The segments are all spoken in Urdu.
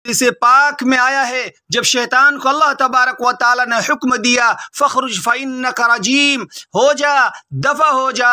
اسے پاک میں آیا ہے جب شیطان کو اللہ تبارک و تعالی نے حکم دیا فخرج فإنک رجیم، ہو جا، دفع ہو جا،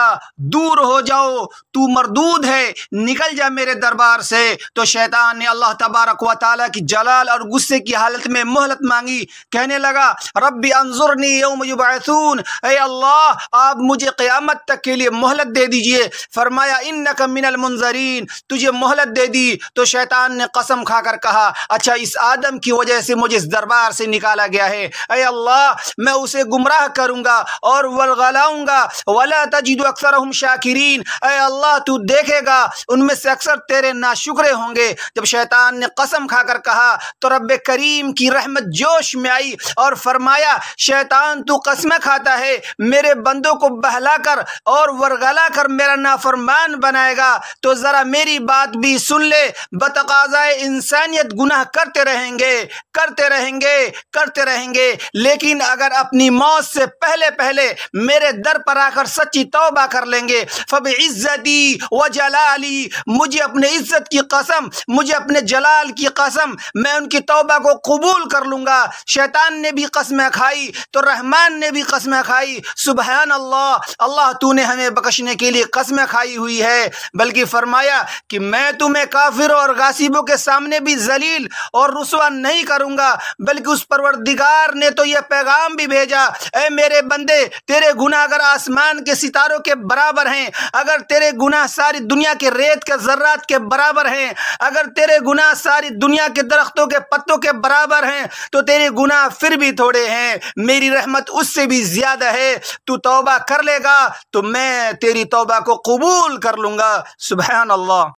دور ہو جاؤ، تو مردود ہے، نکل جا میرے دربار سے، تو شیطان نے اللہ تبارک و تعالی کی جلال اور غصے کی حالت میں مہلت مانگی، کہنے لگا رب انظرنی یوم یبعثون، اے اللہ آپ مجھے قیامت تک کے لیے مہلت دے دیجئے۔ فرمایا انک من المنظرین، تجھے مہلت دے دی۔ تو شیطان نے قسم کھا کر کہا اچھا اس آدم کی وجہ سے مجھے اس دربار سے نکالا گیا ہے، اے اللہ میں اسے گمراہ کروں گا اور ورغلاؤں گا، ولا تجد اکثرهم شاکرین، اے اللہ تو دیکھے گا ان میں سے اکثر تیرے ناشکرے ہوں گے۔ جب شیطان نے قسم کھا کر کہا تو رب کریم کی رحمت جوش میں آئی اور فرمایا شیطان تو قسمیں کھاتا ہے، میرے بندوں کو بہلا کر اور ورغلا کر میرا نافرمان بنائے گا، تو ذرا میری بات بھی سن لے، بتقاضائے انسانیت گناہ کرتے رہیں گے، کرتے رہیں گے، کرتے رہیں گے، لیکن اگر اپنی موت سے پہلے پہلے میرے در پر آ کر سچی توبہ کر لیں گے فبعزتی وجلالی، مجھے اپنے عزت کی قسم، مجھے اپنے جلال کی قسم، میں ان کی توبہ کو قبول کر لوں گا۔ شیطان نے بھی قسمیں کھائی تو رحمان نے بھی قسمیں کھائی، سبحان اللہ، اللہ تو نے ہمیں بخشنے کے لیے قسمیں کھائی ہوئی ہے، بلکہ فرمایا کہ میں تمہیں کافروں اور غاصبوں کے سامنے بھی ذلیل اور رسوا نہیں کروں گا، بلکہ اس پروردگار نے تو یہ پیغام بھی بھیجا اے میرے بندے تیرے گناہ اگر آسمان کے ستاروں کے برابر ہیں، اگر تیرے گناہ ساری دنیا کے ریت کے ذرات کے برابر ہیں، اگر تیرے گناہ ساری دنیا کے درختوں کے پتوں کے برابر ہیں، تو تیرے گناہ پھر بھی تھوڑے ہیں، میری رحمت اس سے بھی زیادہ ہے، تو توبہ کر لے گا تو میں تیری توبہ کو قبول کر لوں گا، سبحان اللہ۔